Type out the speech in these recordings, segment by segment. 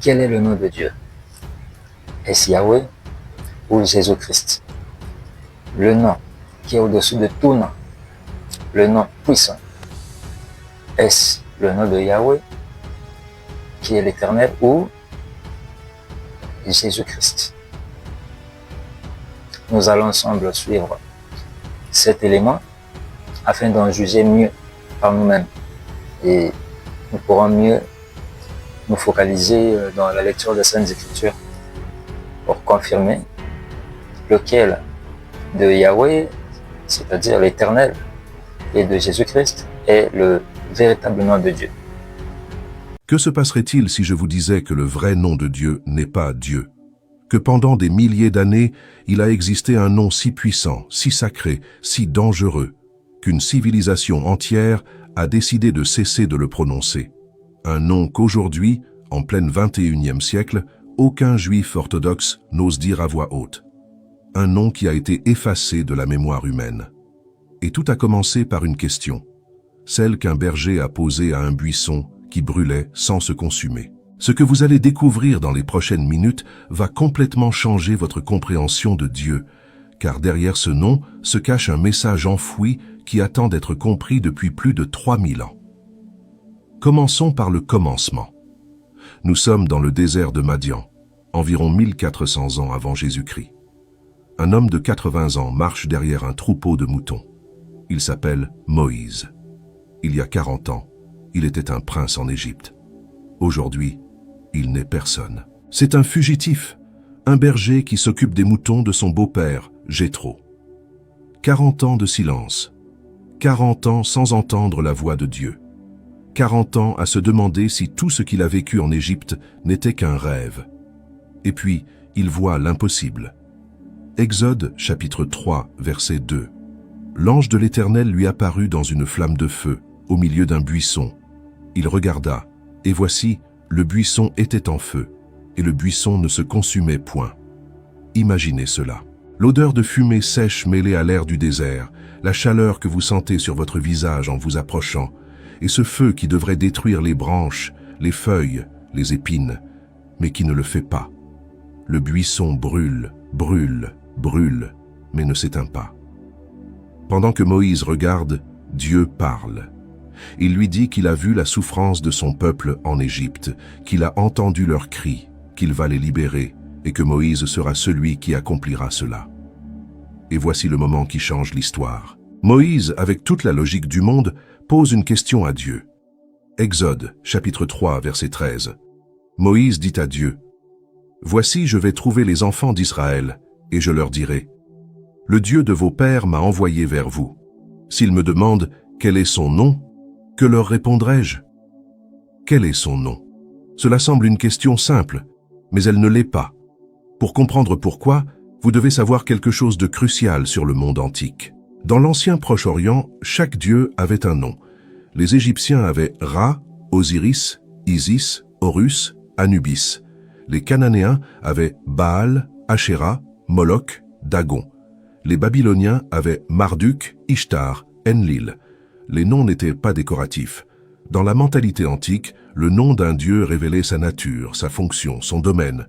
Quel est le nom de Dieu? Est-ce Yahweh ou Jésus-Christ? Le nom qui est au-dessus de tout nom, le nom puissant. Est-ce le nom de Yahweh, qui est l'Éternel, ou Jésus-Christ? Nous allons ensemble suivre cet élément afin d'en juger mieux par nous-mêmes. Et nous pourrons mieux nous focaliser dans la lecture des Saintes Écritures pour confirmer lequel de Yahweh, c'est-à-dire l'Éternel, et de Jésus-Christ est le véritable nom de Dieu. Que se passerait-il si je vous disais que le vrai nom de Dieu n'est pas Dieu? Que pendant des milliers d'années, il a existé un nom si puissant, si sacré, si dangereux, qu'une civilisation entière a décidé de cesser de le prononcer. Un nom qu'aujourd'hui, en plein XXIe siècle, aucun juif orthodoxe n'ose dire à voix haute. Un nom qui a été effacé de la mémoire humaine. Et tout a commencé par une question, celle qu'un berger a posée à un buisson qui brûlait sans se consumer. Ce que vous allez découvrir dans les prochaines minutes va complètement changer votre compréhension de Dieu, car derrière ce nom se cache un message enfoui qui attend d'être compris depuis plus de 3000 ans. Commençons par le commencement. Nous sommes dans le désert de Madian, environ 1400 ans avant Jésus-Christ. Un homme de 80 ans marche derrière un troupeau de moutons. Il s'appelle Moïse. Il y a 40 ans, il était un prince en Égypte. Aujourd'hui, il n'est personne. C'est un fugitif, un berger qui s'occupe des moutons de son beau-père, Jéthro. 40 ans de silence, 40 ans sans entendre la voix de Dieu, 40 ans à se demander si tout ce qu'il a vécu en Égypte n'était qu'un rêve. Et puis, il voit l'impossible. Exode chapitre 3, verset 2. L'ange de l'Éternel lui apparut dans une flamme de feu, au milieu d'un buisson. Il regarda, et voici, le buisson était en feu, et le buisson ne se consumait point. Imaginez cela. L'odeur de fumée sèche mêlée à l'air du désert, la chaleur que vous sentez sur votre visage en vous approchant, et ce feu qui devrait détruire les branches, les feuilles, les épines, mais qui ne le fait pas. Le buisson brûle, brûle, brûle, mais ne s'éteint pas. Pendant que Moïse regarde, Dieu parle. Il lui dit qu'il a vu la souffrance de son peuple en Égypte, qu'il a entendu leurs cris, qu'il va les libérer, et que Moïse sera celui qui accomplira cela. Et voici le moment qui change l'histoire. Moïse, avec toute la logique du monde, pose une question à Dieu. Exode, chapitre 3, verset 13. Moïse dit à Dieu, « Voici, je vais trouver les enfants d'Israël, et je leur dirai, « Le Dieu de vos pères m'a envoyé vers vous. S'ils me demandent quel est son nom, que leur répondrai-je? Quel est son nom? » Cela semble une question simple, mais elle ne l'est pas. Pour comprendre pourquoi, vous devez savoir quelque chose de crucial sur le monde antique. Dans l'ancien Proche-Orient, chaque dieu avait un nom. Les Égyptiens avaient Ra, Osiris, Isis, Horus, Anubis. Les Cananéens avaient Baal, Ashéra, Moloch, Dagon. Les Babyloniens avaient Marduk, Ishtar, Enlil. Les noms n'étaient pas décoratifs. Dans la mentalité antique, le nom d'un dieu révélait sa nature, sa fonction, son domaine.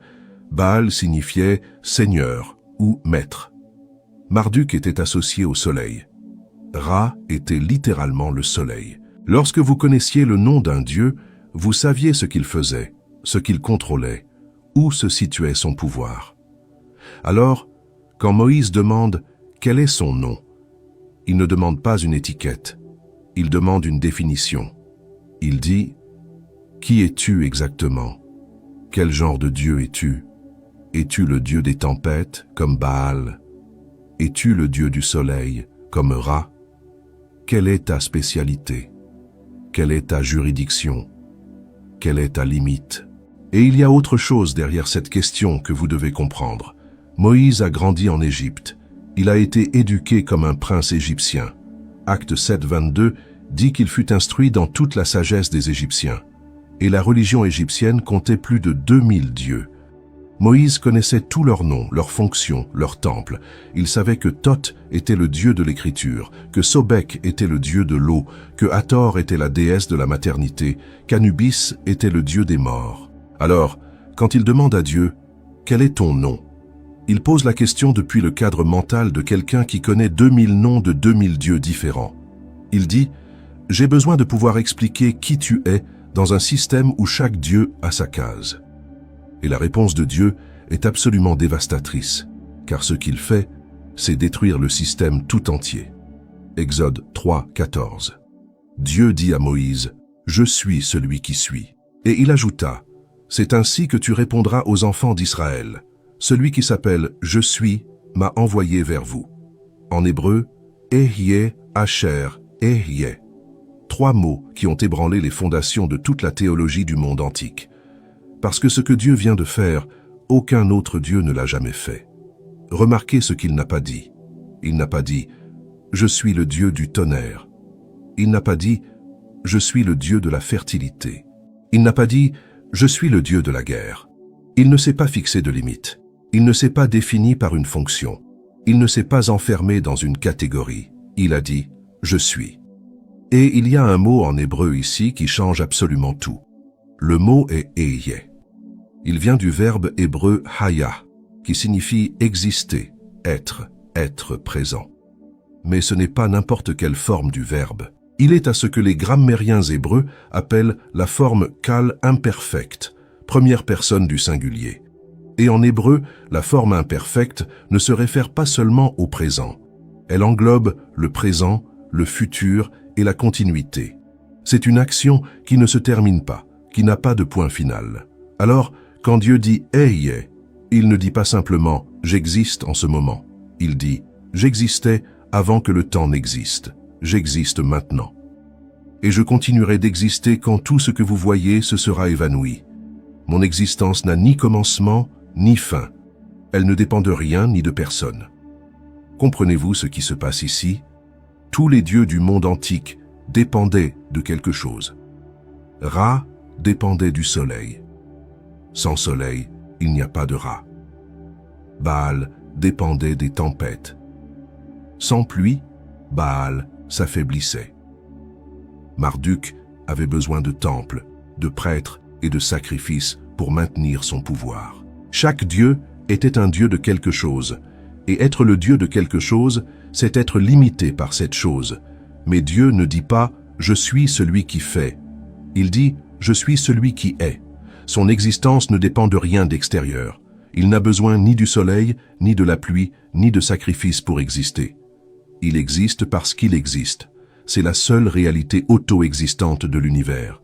Baal signifiait « seigneur » ou « maître ». Marduk était associé au soleil. Ra était littéralement le soleil. Lorsque vous connaissiez le nom d'un dieu, vous saviez ce qu'il faisait, ce qu'il contrôlait, où se situait son pouvoir. Alors, quand Moïse demande « quel est son nom ?», il ne demande pas une étiquette. Il demande une définition. Il dit « Qui es-tu exactement? Quel genre de Dieu es-tu? Es-tu le Dieu des tempêtes, comme Baal? Es-tu le Dieu du soleil, comme Ra? Quelle est ta spécialité? Quelle est ta juridiction? Quelle est ta limite? » Et il y a autre chose derrière cette question que vous devez comprendre. Moïse a grandi en Égypte. Il a été éduqué comme un prince égyptien. Acte 7, 22 dit qu'il fut instruit dans toute la sagesse des Égyptiens. Et la religion égyptienne comptait plus de 2000 dieux. Moïse connaissait tous leurs noms, leurs fonctions, leurs temples. Il savait que Thoth était le dieu de l'écriture, que Sobek était le dieu de l'eau, que Hathor était la déesse de la maternité, qu'Anubis était le dieu des morts. Alors, quand il demande à Dieu « Quel est ton nom ?» Il pose la question depuis le cadre mental de quelqu'un qui connaît 2000 noms de 2000 dieux différents. Il dit « J'ai besoin de pouvoir expliquer qui tu es dans un système où chaque dieu a sa case. » Et la réponse de Dieu est absolument dévastatrice, car ce qu'il fait, c'est détruire le système tout entier. Exode 3, 14. Dieu dit à Moïse « Je suis celui qui suis ». Et il ajouta « C'est ainsi que tu répondras aux enfants d'Israël. Celui qui s'appelle « Je suis » m'a envoyé vers vous. » En hébreu, Ehyeh, Asher, Ehyeh. 3 mots qui ont ébranlé les fondations de toute la théologie du monde antique. Parce que ce que Dieu vient de faire, aucun autre Dieu ne l'a jamais fait. Remarquez ce qu'il n'a pas dit. Il n'a pas dit « Je suis le Dieu du tonnerre ». Il n'a pas dit « Je suis le Dieu de la fertilité ». Il n'a pas dit « Je suis le Dieu de la guerre ». Il ne s'est pas fixé de limite. Il ne s'est pas défini par une fonction. Il ne s'est pas enfermé dans une catégorie. Il a dit « Je suis ». Et il y a un mot en hébreu ici qui change absolument tout. Le mot est « Ehyeh ». Il vient du verbe hébreu « haya », qui signifie exister, être présent. Mais ce n'est pas n'importe quelle forme du verbe. Il est à ce que les grammairiens hébreux appellent la forme kal imperfecte, première personne du singulier. Et en hébreu, la forme imperfecte ne se réfère pas seulement au présent. Elle englobe le présent, le futur et la continuité. C'est une action qui ne se termine pas, qui n'a pas de point final. Alors, quand Dieu dit « Ehyeh », il ne dit pas simplement « j'existe en ce moment ». Il dit « j'existais avant que le temps n'existe. J'existe maintenant. Et je continuerai d'exister quand tout ce que vous voyez se sera évanoui. Mon existence n'a ni commencement, ni fin. Elle ne dépend de rien ni de personne. » Comprenez-vous ce qui se passe ici? Tous les dieux du monde antique dépendaient de quelque chose. Ra dépendait du soleil. Sans soleil, il n'y a pas de Ra. Baal dépendait des tempêtes. Sans pluie, Baal s'affaiblissait. Marduk avait besoin de temples, de prêtres et de sacrifices pour maintenir son pouvoir. Chaque dieu était un dieu de quelque chose, et être le dieu de quelque chose, c'est être limité par cette chose. Mais Dieu ne dit pas « je suis celui qui fait ». Il dit « je suis celui qui est ». Son existence ne dépend de rien d'extérieur. Il n'a besoin ni du soleil, ni de la pluie, ni de sacrifices pour exister. Il existe parce qu'il existe. C'est la seule réalité auto-existante de l'univers.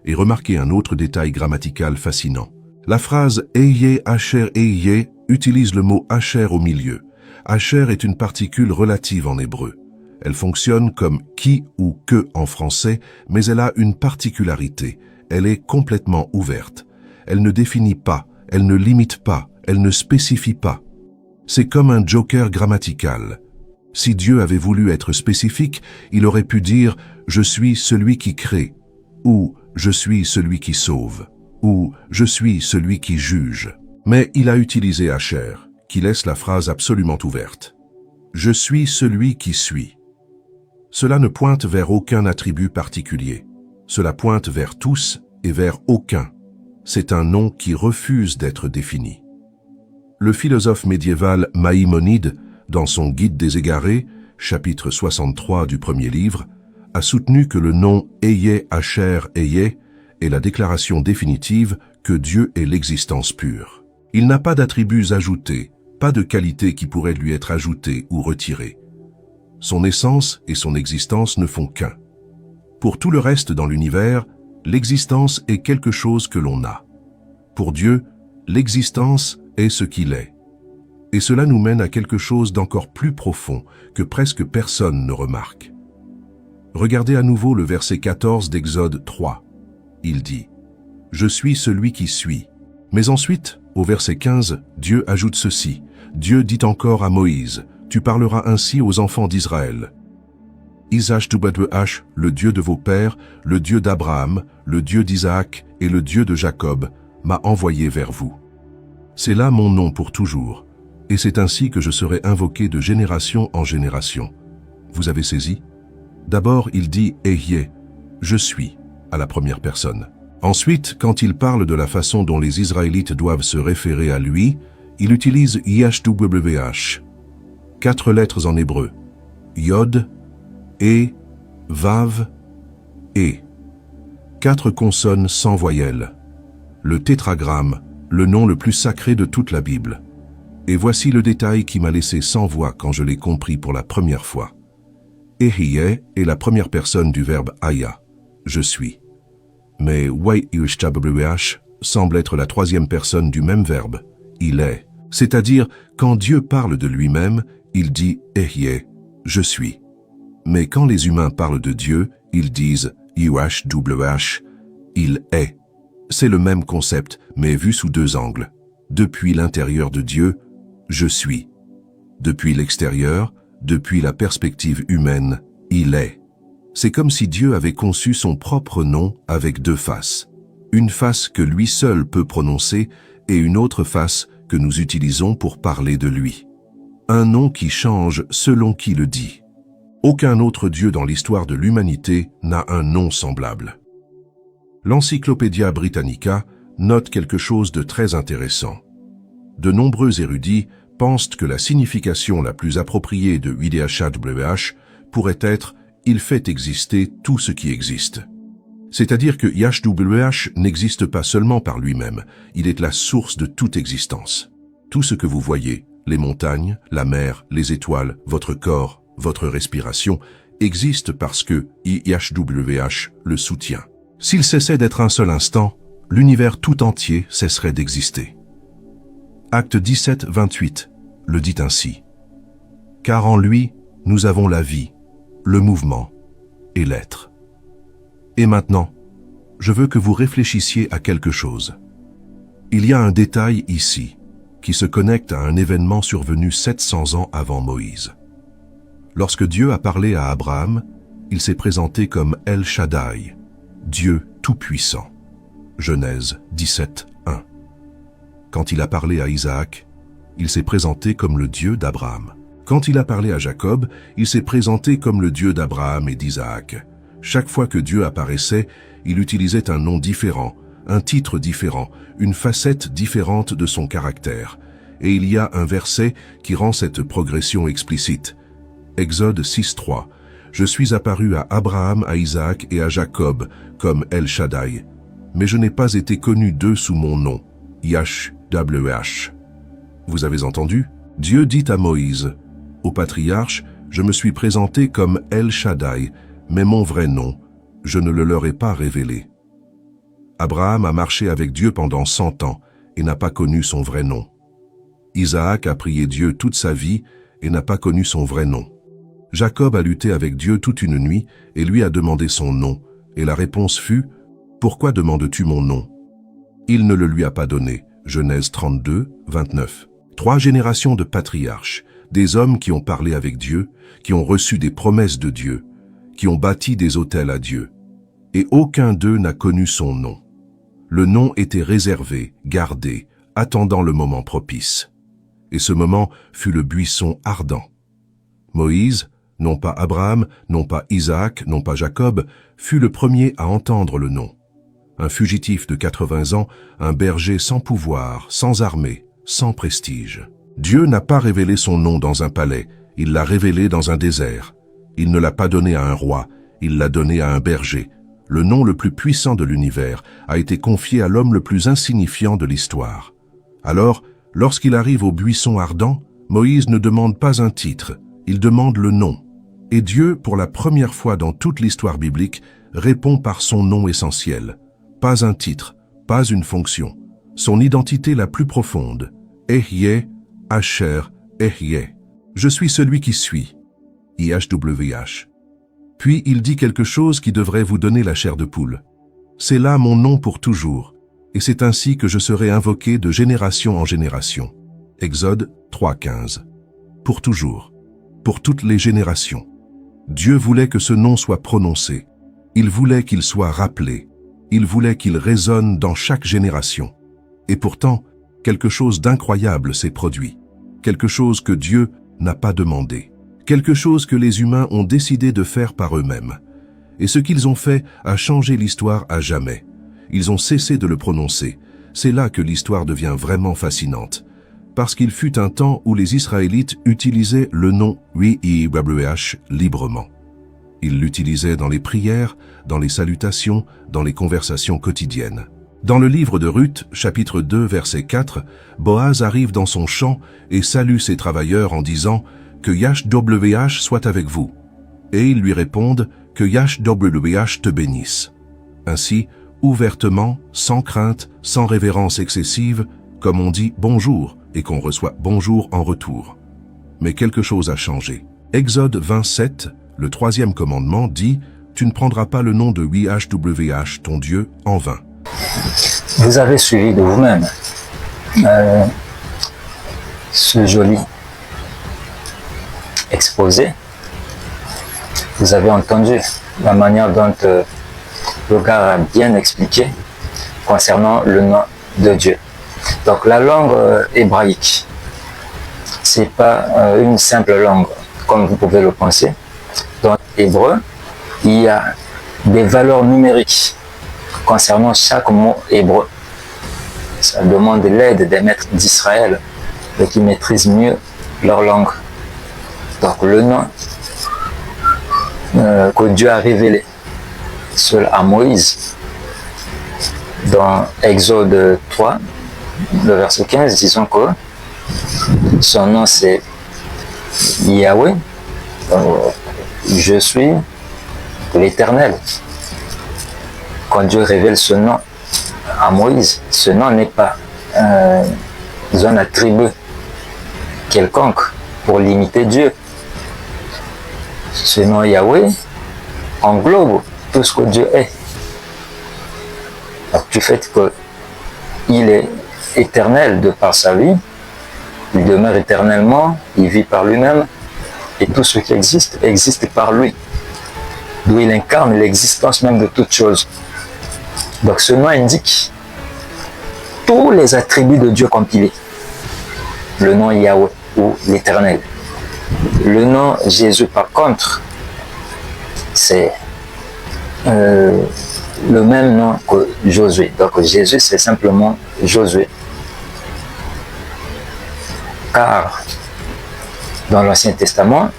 Et remarquez un autre détail grammatical fascinant. La phrase « Ehyeh, Asher, Ehyeh » utilise le mot « Asher » au milieu. Asher est une particule relative en hébreu. Elle fonctionne comme « qui » ou « que » en français, mais elle a une particularité. Elle est complètement ouverte. Elle ne définit pas, elle ne limite pas, elle ne spécifie pas. C'est comme un joker grammatical. Si Dieu avait voulu être spécifique, il aurait pu dire « je suis celui qui crée » ou « je suis celui qui sauve » ou « je suis celui qui juge ». Mais il a utilisé Asher, qui laisse la phrase absolument ouverte. « Je suis celui qui suis ». Cela ne pointe vers aucun attribut particulier. Cela pointe vers tous et vers aucun. C'est un nom qui refuse d'être défini. Le philosophe médiéval Maïmonide, dans son Guide des égarés, chapitre 63 du premier livre, a soutenu que le nom Ehyeh, Asher, Ehyeh est la déclaration définitive que Dieu est l'existence pure. Il n'a pas d'attributs ajoutés, pas de qualités qui pourraient lui être ajoutées ou retirées. Son essence et son existence ne font qu'un. Pour tout le reste dans l'univers, l'existence est quelque chose que l'on a. Pour Dieu, l'existence est ce qu'il est. Et cela nous mène à quelque chose d'encore plus profond que presque personne ne remarque. Regardez à nouveau le verset 14 d'Exode 3. Il dit « Je suis celui qui suis ». Mais ensuite, au verset 15, Dieu ajoute ceci. Dieu dit encore à Moïse « Tu parleras ainsi aux enfants d'Israël. Isaac, le Dieu de vos pères, le Dieu d'Abraham, le Dieu d'Isaac et le Dieu de Jacob, m'a envoyé vers vous. C'est là mon nom pour toujours, et c'est ainsi que je serai invoqué de génération en génération. Vous avez saisi? D'abord, il dit « Ehyeh », « Je suis » à la première personne. Ensuite, quand il parle de la façon dont les Israélites doivent se référer à lui, il utilise YHWH. 4 lettres en hébreu. Yod, E, Vav, E. 4 consonnes sans voyelles. Le tétragramme, le nom le plus sacré de toute la Bible. Et voici le détail qui m'a laissé sans voix quand je l'ai compris pour la première fois. Ehyeh est la première personne du verbe Aya, je suis. Mais YHWH semble être la 3e personne du même verbe, il est. C'est-à-dire, quand Dieu parle de lui-même, il dit Ehyeh, je suis. Mais quand les humains parlent de Dieu, ils disent YHWH, il est. C'est le même concept, mais vu sous 2 angles. Depuis l'intérieur de Dieu, je suis. Depuis l'extérieur, depuis la perspective humaine, il est. C'est comme si Dieu avait conçu son propre nom avec 2 faces. Une face que lui seul peut prononcer et une autre face que nous utilisons pour parler de lui. Un nom qui change selon qui le dit. Aucun autre Dieu dans l'histoire de l'humanité n'a un nom semblable. L'Encyclopædia Britannica note quelque chose de très intéressant. De nombreux érudits pensent que la signification la plus appropriée de YHWH pourrait être « il fait exister tout ce qui existe ». C'est-à-dire que YHWH n'existe pas seulement par lui-même, il est la source de toute existence. Tout ce que vous voyez, les montagnes, la mer, les étoiles, votre corps, votre respiration, existe parce que YHWH le soutient. S'il cessait d'être un seul instant, l'univers tout entier cesserait d'exister. Acte 17, 28 le dit ainsi. Car en lui, nous avons la vie, le mouvement et l'être. Et maintenant, je veux que vous réfléchissiez à quelque chose. Il y a un détail ici, qui se connecte à un événement survenu 700 ans avant Moïse. Lorsque Dieu a parlé à Abraham, il s'est présenté comme El Shaddai, Dieu tout-puissant. Genèse 17, 1. Quand il a parlé à Isaac, il s'est présenté comme le Dieu d'Abraham. Quand il a parlé à Jacob, il s'est présenté comme le Dieu d'Abraham et d'Isaac. Chaque fois que Dieu apparaissait, il utilisait un nom différent, un titre différent, une facette différente de son caractère. Et il y a un verset qui rend cette progression explicite. Exode 6.3. Je suis apparu à Abraham, à Isaac et à Jacob comme El Shaddai, mais je n'ai pas été connu d'eux sous mon nom, YHWH. Vous avez entendu? Dieu dit à Moïse, au patriarche, je me suis présenté comme El Shaddai, mais mon vrai nom, je ne le leur ai pas révélé. Abraham a marché avec Dieu pendant 100 ans et n'a pas connu son vrai nom. Isaac a prié Dieu toute sa vie et n'a pas connu son vrai nom. Jacob a lutté avec Dieu toute une nuit et lui a demandé son nom, et la réponse fut « Pourquoi demandes-tu mon nom ?» Il ne le lui a pas donné. Genèse 32, 29. 3 générations de patriarches, des hommes qui ont parlé avec Dieu, qui ont reçu des promesses de Dieu, qui ont bâti des autels à Dieu. Et aucun d'eux n'a connu son nom. Le nom était réservé, gardé, attendant le moment propice. Et ce moment fut le buisson ardent. Moïse, non pas Abraham, non pas Isaac, non pas Jacob, fut le premier à entendre le nom. Un fugitif de 80 ans, un berger sans pouvoir, sans armée, sans prestige. Dieu n'a pas révélé son nom dans un palais, il l'a révélé dans un désert. Il ne l'a pas donné à un roi, il l'a donné à un berger. Le nom le plus puissant de l'univers a été confié à l'homme le plus insignifiant de l'histoire. Alors, lorsqu'il arrive au buisson ardent, Moïse ne demande pas un titre, il demande le nom. Et Dieu, pour la première fois dans toute l'histoire biblique, répond par son nom essentiel. Pas un titre, pas une fonction. Son identité la plus profonde. Ehyeh, Asher, Ehyeh. Je suis celui qui suis. YHWH. Puis il dit quelque chose qui devrait vous donner la chair de poule. C'est là mon nom pour toujours, et c'est ainsi que je serai invoqué de génération en génération. Exode 3.15. Pour toujours, pour toutes les générations. Dieu voulait que ce nom soit prononcé. Il voulait qu'il soit rappelé. Il voulait qu'il résonne dans chaque génération. Et pourtant, quelque chose d'incroyable s'est produit. Quelque chose que Dieu n'a pas demandé. Quelque chose que les humains ont décidé de faire par eux-mêmes. Et ce qu'ils ont fait a changé l'histoire à jamais. ils ont cessé de le prononcer. C'est là que l'histoire devient vraiment fascinante. Parce qu'il fut un temps où les Israélites utilisaient le nom YHWH librement. Ils l'utilisaient dans les prières, dans les salutations, dans les conversations quotidiennes. Dans le livre de Ruth, chapitre 2, verset 4, Boaz arrive dans son champ et salue ses travailleurs en disant « Que YHWH soit avec vous ». Et ils lui répondent « Que YHWH te bénisse ». Ainsi, ouvertement, sans crainte, sans révérence excessive, comme on dit « bonjour » et qu'on reçoit « bonjour » en retour. Mais quelque chose a changé. Exode 27, le 3e commandement dit « Tu ne prendras pas le nom de YHWH, ton Dieu, en vain ». Vous avez suivi de vous-même ce joli exposé. Vous avez entendu la manière dont le gars a bien expliqué concernant le nom de Dieu. Donc la langue hébraïque, c'est pas une simple langue comme vous pouvez le penser. Dans l'hébreu, il y a des valeurs numériques concernant chaque mot hébreu. Ça demande l'aide des maîtres d'Israël qui maîtrisent mieux leur langue. Donc le nom que Dieu a révélé seul à Moïse dans Exode 3, le verset 15, disons que son nom c'est Yahweh, je suis l'Éternel. Quand Dieu révèle ce nom à Moïse, ce nom n'est pas un attribut quelconque pour limiter Dieu. Ce nom Yahweh englobe tout ce que Dieu est. Donc, du fait qu'il est éternel de par sa vie, il demeure éternellement, il vit par lui-même, et tout ce qui existe par lui. D'où il incarne l'existence même de toutes choses. Donc ce nom indique tous les attributs de Dieu compilés. Le nom Yahweh ou l'Éternel. Le nom Jésus par contre, c'est le même nom que Josué. Donc Jésus c'est simplement Josué. Car dans l'Ancien Testament,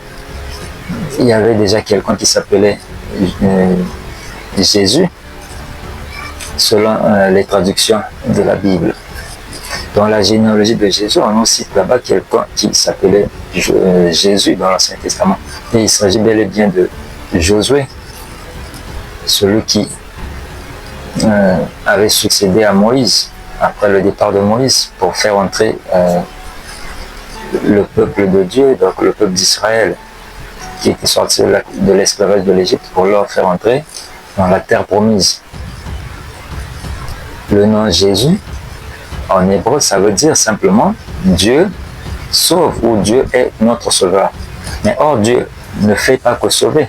il y avait déjà quelqu'un qui s'appelait Jésus, selon les traductions de la Bible. Dans la généalogie de Jésus, on cite là-bas quelqu'un qui s'appelait Jésus dans l'Ancien Testament. Et il s'agit bel et bien de Josué, celui qui avait succédé à Moïse après le départ de Moïse pour faire entrer le peuple de Dieu, donc le peuple d'Israël, qui était sorti de l'esclavage de l'Égypte pour leur faire entrer dans la terre promise. Le nom Jésus, en hébreu, ça veut dire simplement Dieu sauve ou Dieu est notre sauveur. Mais or, Dieu ne fait pas que sauver.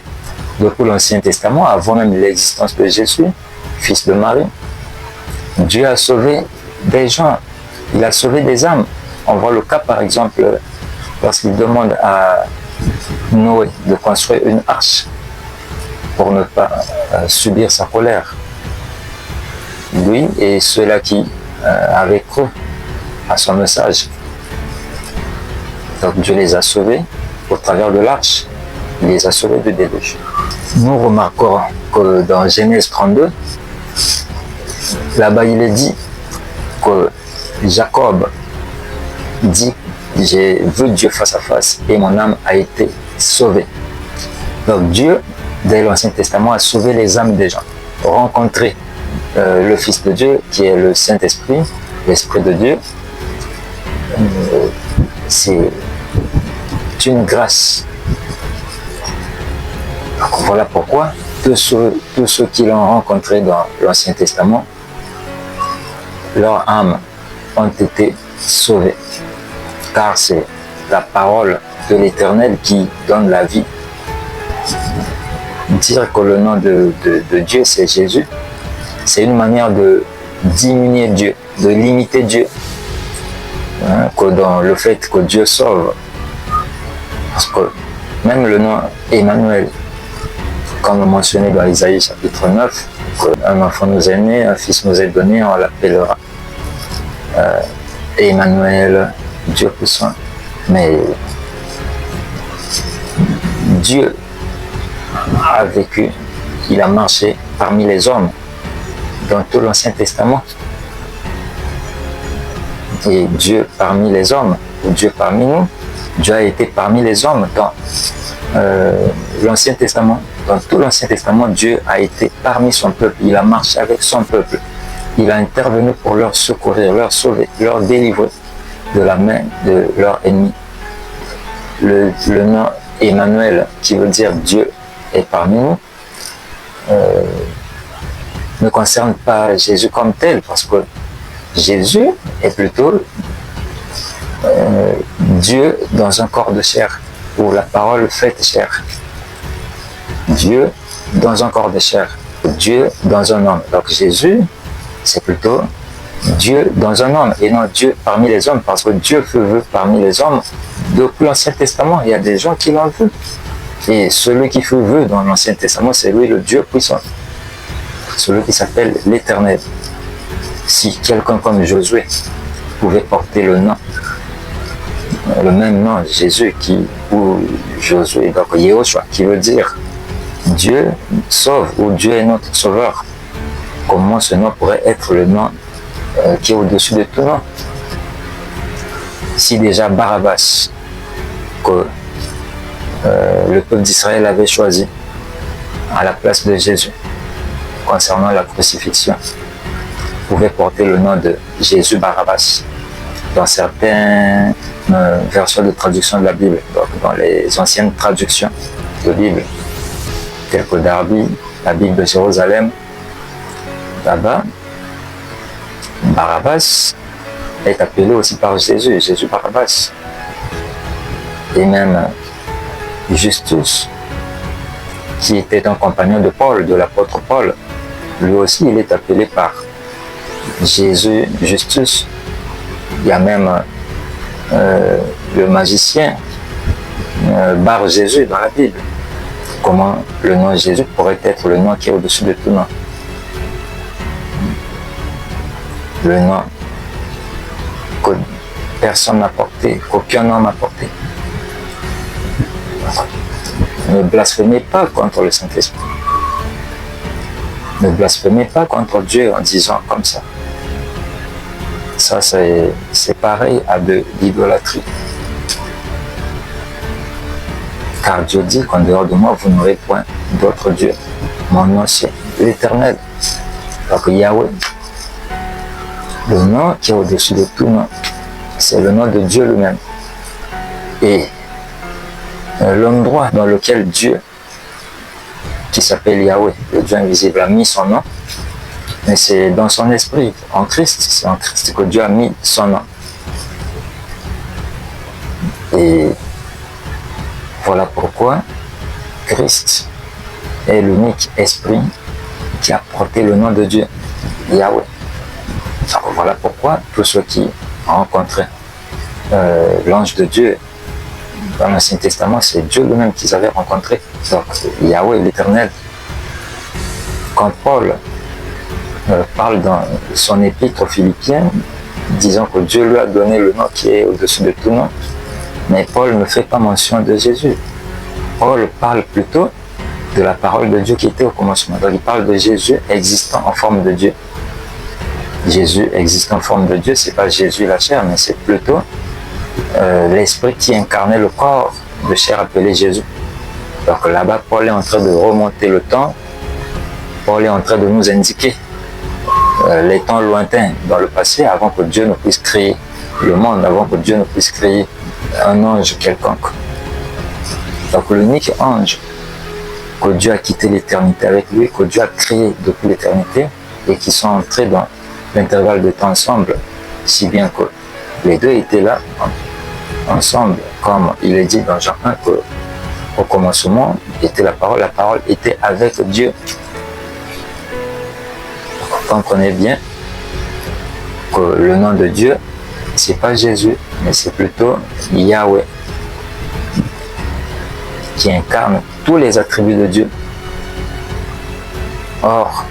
Depuis l'Ancien Testament, avant même l'existence de Jésus, fils de Marie, Dieu a sauvé des gens, il a sauvé des âmes. On voit le cas par exemple lorsqu'il demande à Noé de construire une arche pour ne pas subir sa colère. Lui et ceux-là qui avaient cru à son message. Donc Dieu les a sauvés au travers de l'arche. Il les a sauvés du déluge. Nous remarquons que dans Genèse 32, là-bas il est dit que Jacob dit « J'ai vu Dieu face à face et mon âme a été sauvée ». Donc Dieu, dès l'Ancien Testament, a sauvé les âmes des gens. Rencontrer le Fils de Dieu, qui est le Saint-Esprit, l'Esprit de Dieu, c'est une grâce. Donc voilà pourquoi tous ceux qui l'ont rencontré dans l'Ancien Testament, leurs âmes ont été sauvées. Car c'est la parole de l'Éternel qui donne la vie. Dire que le nom de Dieu c'est Jésus, c'est une manière de diminuer Dieu, de limiter Dieu. Que dans le fait que Dieu sauve. Parce que même le nom Emmanuel, comme mentionné dans Isaïe chapitre 9, Un enfant nous est né, un fils nous est donné, on l'appellera Emmanuel, Dieu puissant. Mais Dieu a vécu, il a marché parmi les hommes dans tout l'Ancien Testament. Et Dieu parmi les hommes, ou Dieu parmi nous, Dieu a été parmi les hommes dans l'Ancien Testament. Dans tout l'Ancien Testament, Dieu a été parmi son peuple. Il a marché avec son peuple. Il a intervenu pour leur secourir, leur sauver, leur délivrer de la main de leur ennemi. Le nom Emmanuel, qui veut dire Dieu est parmi nous, ne concerne pas Jésus comme tel, parce que Jésus est plutôt Dieu dans un corps de chair, ou la parole faite chair. Dieu dans un corps de chair, Dieu dans un homme. Donc Jésus, c'est plutôt Dieu dans un homme et non Dieu parmi les hommes, parce que Dieu fait vœu parmi les hommes depuis l'Ancien Testament. Il y a des gens qui l'ont vu. Et celui qui fait vœu dans l'Ancien Testament, c'est lui le Dieu puissant, celui qui s'appelle l'Éternel. Si quelqu'un comme Josué pouvait porter le nom, le même nom, Jésus, ou Josué, donc Yehoshua, qui veut dire Dieu sauve, ou Dieu est notre sauveur, comment ce nom pourrait être le nom qui est au-dessus de tout nom? Si déjà Barabbas, que le peuple d'Israël avait choisi à la place de Jésus concernant la crucifixion, pouvait porter le nom de Jésus Barabbas dans certaines versions de traduction de la Bible, donc dans les anciennes traductions de Bible, telles que Darby, la Bible de Jérusalem, là-bas, Barabbas est appelé aussi par Jésus, Jésus Barabbas. Et même Justus, qui était un compagnon de Paul, de l'apôtre Paul, lui aussi il est appelé par Jésus Justus. Il y a même le magicien Bar Jésus dans la Bible. Comment le nom Jésus pourrait être le nom qui est au-dessus de tout nom? Le nom que personne n'a porté, qu'aucun homme n'a porté. Ne blasphémez pas contre le Saint-Esprit. Ne blasphémez pas contre Dieu en disant comme ça. Ça, c'est pareil à de l'idolâtrie. Car Dieu dit qu'en dehors de moi, vous n'aurez point d'autre Dieu. Mon nom, c'est l'Éternel. Donc Yahweh, le nom qui est au-dessus de tout nom, c'est le nom de Dieu lui-même. Et l'endroit dans lequel Dieu, qui s'appelle Yahweh, le Dieu invisible, a mis son nom, mais c'est dans son esprit, en Christ, c'est en Christ que Dieu a mis son nom. Et voilà pourquoi Christ est l'unique esprit qui a porté le nom de Dieu, Yahweh. Donc voilà pourquoi tous ceux qui ont rencontré l'ange de Dieu dans l'Ancien Testament, c'est Dieu lui-même qu'ils avaient rencontré. Donc Yahweh, l'Éternel. Quand Paul parle dans son épître aux Philippiens, disant que Dieu lui a donné le nom qui est au-dessus de tout nom, mais Paul ne fait pas mention de Jésus. Paul parle plutôt de la parole de Dieu qui était au commencement. Donc il parle de Jésus existant en forme de Dieu. Jésus existe en forme de Dieu, c'est pas Jésus la chair, mais c'est plutôt l'esprit qui incarnait le corps de chair appelé Jésus. Donc là-bas, Paul est en train de remonter le temps. Paul est en train de nous indiquer les temps lointains dans le passé, avant que Dieu ne puisse créer le monde, avant que Dieu ne puisse créer un ange quelconque. Donc l'unique ange que Dieu a quitté l'éternité avec lui, que Dieu a créé depuis l'éternité, et qui sont entrés dans l'intervalle de temps ensemble, si bien que les deux étaient là ensemble, comme il est dit dans Jean 1 que au commencement était la parole était avec Dieu. Vous comprenez bien que le nom de Dieu, c'est pas Jésus, mais c'est plutôt Yahweh, qui incarne tous les attributs de Dieu. Or,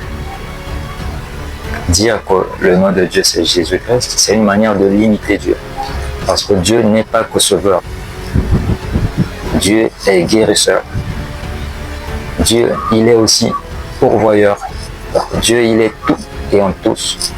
dire que le nom de Dieu c'est Jésus-Christ, c'est une manière de limiter Dieu. Parce que Dieu n'est pas que sauveur. Dieu est guérisseur. Dieu, il est aussi pourvoyeur. Dieu, il est tout et en tous.